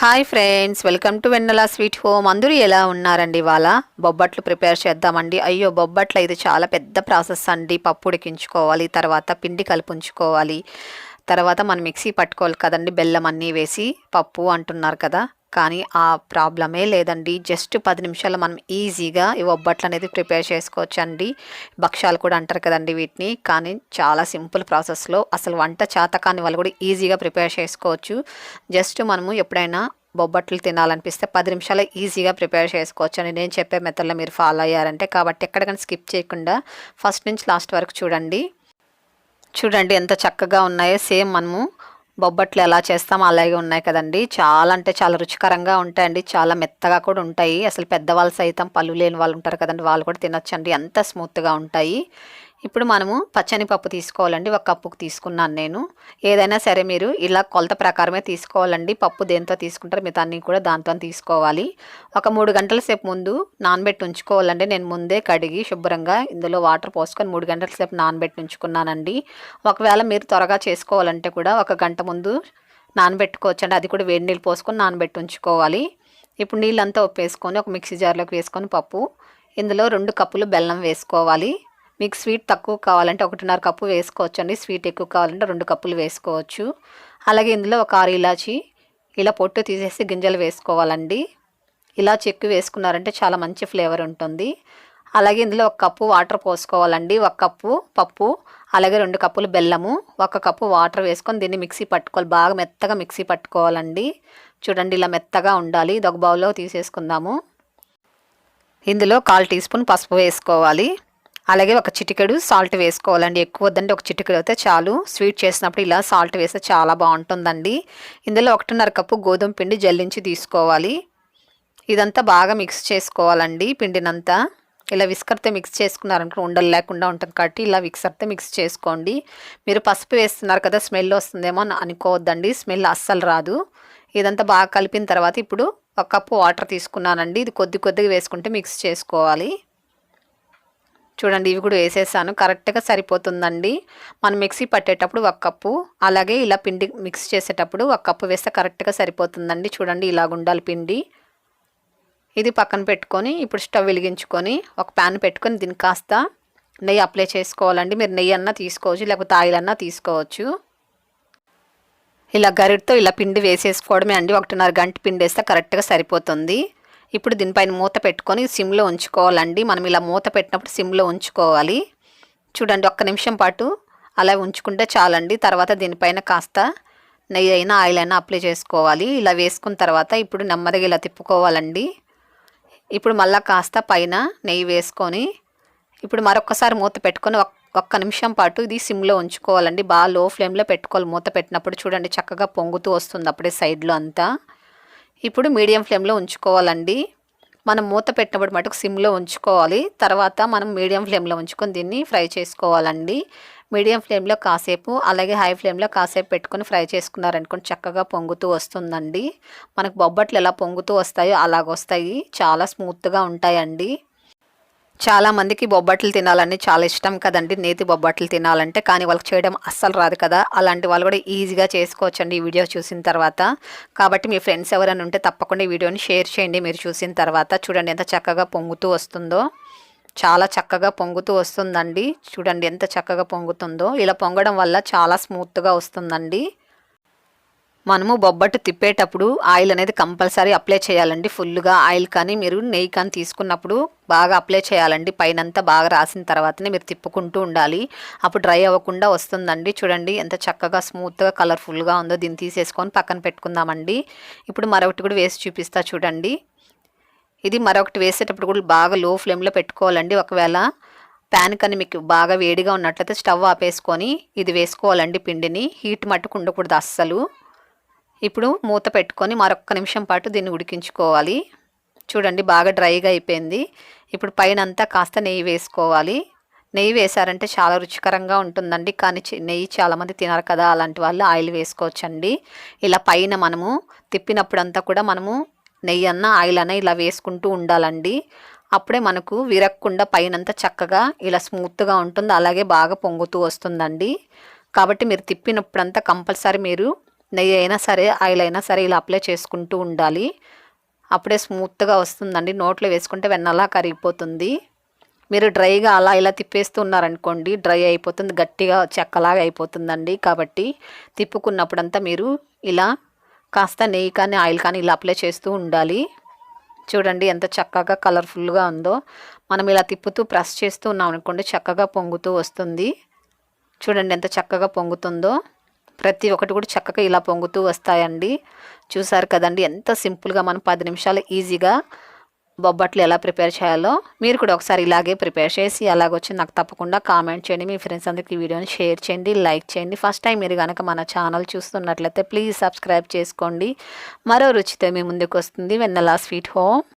Hi friends, welcome to Vennela sweet home. అందరూ ఎలా ఉన్నారండి? ఇవాళ బొబ్బట్లు ప్రిపేర్ చేద్దామండి. అయ్యో, బొబ్బట్లు ఇది చాలా పెద్ద ప్రాసెస్ అండి. పప్పు ఉడికించుకోవాలి, తర్వాత పిండి కలిపించుకోవాలి, తర్వాత మనం మిక్సీ పట్టుకోవాలి కదండి, బెల్లం అన్నీ వేసి. పప్పు అంటున్నారు కదా, కానీ ఆ ప్రాబ్లమే లేదండి. జస్ట్ 10 నిమిషాల్లో మనం ఈజీగా ఈ బొబ్బట్లు అనేది ప్రిపేర్ చేసుకోవచ్చు అండి. భక్షాలు కూడా అంటారు కదండి వీటిని. కానీ చాలా సింపుల్ ప్రాసెస్లో, అసలు వంట చేతకాని వాళ్ళు కూడా ఈజీగా ప్రిపేర్ చేసుకోవచ్చు. జస్ట్ మనము ఎప్పుడైనా బొబ్బట్లు తినాలనిపిస్తే 10 నిమిషాల్లో ఈజీగా ప్రిపేర్ చేసుకోవచ్చు అని నేను చెప్పే మెథడ్లో మీరు ఫాలో అయ్యారంటే. కాబట్టి ఎక్కడికైనా స్కిప్ చేయకుండా ఫస్ట్ నుంచి లాస్ట్ వరకు చూడండి. చూడండి ఎంత చక్కగా ఉన్నాయో. సేమ్ మనము బొబ్బట్లు ఎలా చేస్తామో అలాగే ఉన్నాయి కదండి. చాలా అంటే చాలా రుచికరంగా ఉంటాయండి. చాలా మెత్తగా కూడా ఉంటాయి. అసలు పెద్దవాళ్ళు సైతం, పళ్ళు లేని వాళ్ళు ఉంటారు కదండి, వాళ్ళు కూడా తినొచ్చండి. అంత స్మూత్గా ఉంటాయి. ఇప్పుడు మనము పచ్చని పప్పు తీసుకోవాలండి. 1 కప్పుకు తీసుకున్నాను నేను. ఏదైనా సరే మీరు ఇలా కొలత ప్రకారమే తీసుకోవాలండి. పప్పు దేంతో తీసుకుంటారో మిగతా అన్నీ కూడా దాంతో తీసుకోవాలి. ఒక 3 గంటల సేపు ముందు నానబెట్టి ఉంచుకోవాలండి. నేను ముందే కడిగి శుభ్రంగా ఇందులో వాటర్ పోసుకొని 3 గంటల సేపు నానబెట్టి ఉంచుకున్నానండి. ఒకవేళ మీరు త్వరగా చేసుకోవాలంటే కూడా 1 గంట ముందు నానబెట్టుకోవచ్చండి. అది కూడా వేడి నీళ్ళు పోసుకొని నానబెట్టి ఉంచుకోవాలి. ఇప్పుడు నీళ్ళంతా ఉప్పేసుకొని ఒక మిక్సీ జార్లోకి వేసుకొని పప్పు, ఇందులో 2 కప్పులు బెల్లం వేసుకోవాలి. మీకు స్వీట్ తక్కువ కావాలంటే 1.5 కప్పు వేసుకోవచ్చు అండి. స్వీట్ ఎక్కువ కావాలంటే 2 కప్పులు వేసుకోవచ్చు. అలాగే ఇందులో ఒక 6 ఇలాచి ఇలా పొట్టు తీసేసి గింజలు వేసుకోవాలండి. ఇలాచి ఎక్కువ వేసుకున్నారంటే చాలా మంచి ఫ్లేవర్ ఉంటుంది. అలాగే ఇందులో 1 కప్పు వాటర్ పోసుకోవాలండి. 1 కప్పు పప్పు, అలాగే 2 కప్పులు బెల్లము, 1 కప్పు వాటర్ వేసుకొని దీన్ని మిక్సీ పట్టుకోవాలి. బాగా మెత్తగా మిక్సీ పట్టుకోవాలండి. చూడండి ఇలా మెత్తగా ఉండాలి. ఇది ఒక బౌల్లో తీసేసుకుందాము. ఇందులో 1/4 టీ స్పూన్ పసుపు వేసుకోవాలి. అలాగే 1 చిటికెడు సాల్ట్ వేసుకోవాలండి. ఎక్కువ వద్దండి, 1 చిటికెడు అయితే చాలు. స్వీట్ చేసినప్పుడు ఇలా సాల్ట్ వేస్తే చాలా బాగుంటుందండి. ఇందులో 1.5 కప్పు గోధుమ పిండి జల్లించి తీసుకోవాలి. ఇదంతా బాగా మిక్స్ చేసుకోవాలండి. పిండినంతా ఇలా విస్కర్తో మిక్స్ చేసుకున్నారంటే ఉండలు లేకుండా ఉంటుంది. కాబట్టి ఇలా విస్కర్తో మిక్స్ చేసుకోండి. మీరు పసుపు వేస్తున్నారు కదా, స్మెల్ వస్తుందేమో అనుకోవద్దండి. స్మెల్ అస్సలు రాదు. ఇదంతా బాగా కలిపిన తర్వాత ఇప్పుడు 1 కప్పు వాటర్ తీసుకున్నానండి. ఇది కొద్ది కొద్దిగా వేసుకుంటే మిక్స్ చేసుకోవాలి. చూడండి ఇవి కూడా వేసేసాను. కరెక్ట్గా సరిపోతుందండి. మనం మిక్సీ పట్టేటప్పుడు 1 కప్పు, అలాగే ఇలా పిండి మిక్స్ చేసేటప్పుడు 1 కప్పు వేస్తే కరెక్ట్గా సరిపోతుందండి. చూడండి ఇలాగ ఉండాలి పిండి. ఇది పక్కన పెట్టుకొని ఇప్పుడు స్టవ్ వెలిగించుకొని ఒక ప్యాన్ పెట్టుకొని దీనికి కాస్త నెయ్యి అప్లై చేసుకోవాలండి. మీరు నెయ్యి అన్నా తీసుకోవచ్చు, లేకపోతే ఆయిల్ అన్నా తీసుకోవచ్చు. ఇలా గరిటతో ఇలా పిండి వేసేసుకోవడమే అండి. 1.5 గంట పిండి వేస్తే కరెక్ట్గా సరిపోతుంది. ఇప్పుడు దీనిపైన మూత పెట్టుకొని సిమ్లో ఉంచుకోవాలండి. మనం ఇలా మూత పెట్టినప్పుడు సిమ్లో ఉంచుకోవాలి. చూడండి 1 నిమిషం పాటు అలా ఉంచుకుంటే చాలండి. తర్వాత దీనిపైన కాస్త నెయ్యి అయినా ఆయిల్ అయినా అప్లై చేసుకోవాలి. ఇలా వేసుకున్న తర్వాత ఇప్పుడు నెమ్మదిగా ఇలా తిప్పుకోవాలండి. ఇప్పుడు మళ్ళీ కాస్త పైన నెయ్యి వేసుకొని ఇప్పుడు మరొకసారి మూత పెట్టుకొని 1 నిమిషం పాటు ఇది సిమ్లో ఉంచుకోవాలండి. బాగా లో ఫ్లేమ్లో పెట్టుకోవాలి. మూత పెట్టినప్పుడు చూడండి చక్కగా పొంగుతూ వస్తుంది అప్పుడే సైడ్లో అంతా. ఇప్పుడు మీడియం ఫ్లేమ్లో ఉంచుకోవాలండి. మనం మూత పెట్టినప్పుడు మటుకు సిమ్లో ఉంచుకోవాలి. తర్వాత మనం మీడియం ఫ్లేమ్లో ఉంచుకొని దీన్ని ఫ్రై చేసుకోవాలండి. మీడియం ఫ్లేమ్లో కాసేపు, అలాగే హై ఫ్లేమ్లో కాసేపు పెట్టుకొని ఫ్రై చేసుకున్నారనుకోండి చక్కగా పొంగుతూ వస్తుందండి. మనకు బొబ్బట్లు ఎలా పొంగుతూ వస్తాయో అలాగొస్తాయి. చాలా స్మూత్గా ఉంటాయండి. చాలామందికి బొబ్బట్లు తినాలని చాలా ఇష్టం కదండి, నేతి బొబ్బట్లు తినాలంటే. కానీ వాళ్ళకి చేయడం అస్సలు రాదు కదా. అలాంటి వాళ్ళు కూడా ఈజీగా చేసుకోవచ్చండి ఈ వీడియో చూసిన తర్వాత. కాబట్టి మీ ఫ్రెండ్స్ ఎవరైనా ఉంటే తప్పకుండా ఈ వీడియోని షేర్ చేయండి మీరు చూసిన తర్వాత. చూడండి ఎంత చక్కగా పొంగుతూ వస్తుందో. చాలా చక్కగా పొంగుతూ వస్తుందండి. చూడండి ఎంత చక్కగా పొంగుతుందో. ఇలా పొంగడం వల్ల చాలా స్మూత్గా వస్తుందండి. మనము బొబ్బట్టు తిప్పేటప్పుడు ఆయిల్ అనేది కంపల్సరీ అప్లై చేయాలండి. ఫుల్గా ఆయిల్ కానీ మీరు నెయ్యి కానీ తీసుకున్నప్పుడు బాగా అప్లై చేయాలండి. పైనంతా బాగా రాసిన తర్వాతనే మీరు తిప్పుకుంటూ ఉండాలి. అప్పుడు డ్రై అవ్వకుండా వస్తుందండి. చూడండి ఎంత చక్కగా స్మూత్గా కలర్ఫుల్గా ఉందో. దీన్ని తీసేసుకొని పక్కన పెట్టుకుందామండి. ఇప్పుడు మరొకటి కూడా వేసి చూపిస్తా చూడండి. ఇది మరొకటి వేసేటప్పుడు కూడా బాగా లో ఫ్లేమ్లో పెట్టుకోవాలండి. ఒకవేళ ప్యాన్ కానీ మీకు బాగా వేడిగా ఉన్నట్లయితే స్టవ్ ఆపేసుకొని ఇది వేసుకోవాలండి. పిండిని హీట్ మట్టుకు ఉండకూడదు అస్సలు. ఇప్పుడు మూత పెట్టుకొని మరొక నిమిషం పాటు దీన్ని ఉడికించుకోవాలి. చూడండి బాగా డ్రైగా అయిపోయింది. ఇప్పుడు పైన అంతా కాస్త నెయ్యి వేసుకోవాలి. నెయ్యి వేసారంటే చాలా రుచికరంగా ఉంటుందండి. కానీ నెయ్యి చాలామంది తినరు కదా, అలాంటి వాళ్ళు ఆయిల్ వేసుకోవచ్చండి. ఇలా పైన మనము తిప్పినప్పుడంతా కూడా మనము నెయ్యి అన్న ఆయిల్ అన్న ఇలా వేసుకుంటూ ఉండాలండి. అప్పుడే మనకు విరక్కుండా పైనంతా చక్కగా ఇలా స్మూత్గా ఉంటుంది. అలాగే బాగా పొంగుతూ వస్తుందండి. కాబట్టి మీరు తిప్పినప్పుడంతా కంపల్సరీ మీరు నెయ్యి అయినా సరే, ఆయిల్ అయినా సరే ఇలా అప్లై చేసుకుంటూ ఉండాలి. అప్పుడే స్మూత్గా వస్తుందండి. నోట్లో వేసుకుంటే వెన్నలా కరిగిపోతుంది. మీరు డ్రైగా అలా ఇలా తిప్పేస్తూ ఉన్నారనుకోండి, డ్రై అయిపోతుంది, గట్టిగా చెక్కలాగా అయిపోతుందండి. కాబట్టి తిప్పుకున్నప్పుడంతా మీరు ఇలా కాస్త నెయ్యి కానీ ఆయిల్ కానీ ఇలా అప్లై చేస్తూ ఉండాలి. చూడండి ఎంత చక్కగా కలర్ఫుల్గా ఉందో. మనం ఇలా తిప్పుతూ ప్రెస్ చేస్తూ ఉన్నాం అనుకోండి, చక్కగా పొంగుతూ వస్తుంది. చూడండి ఎంత చక్కగా పొంగుతుందో. ప్రతి ఒక్కటి కూడా చక్కగా ఇలా పొంగుతూ వస్తాయండి. చూసారు కదండి ఎంత సింపుల్గా మనం 10 నిమిషాలు ఈజీగా బొబ్బట్లు ఎలా ప్రిపేర్ చేయాలో. మీరు కూడా ఒకసారి ఇలాగే ప్రిపేర్ చేసి ఎలాగొచ్చి నాకు తప్పకుండా కామెంట్ చేయండి. మీ ఫ్రెండ్స్ అందరికీ ఈ వీడియోని షేర్ చేయండి, లైక్ చేయండి. ఫస్ట్ టైం మీరు కనుక మన ఛానల్ చూస్తున్నట్లయితే ప్లీజ్ సబ్స్క్రైబ్ చేసుకోండి. మరో రుచితో మీ ముందుకు వస్తుంది వెన్నెలా స్వీట్ హోమ్.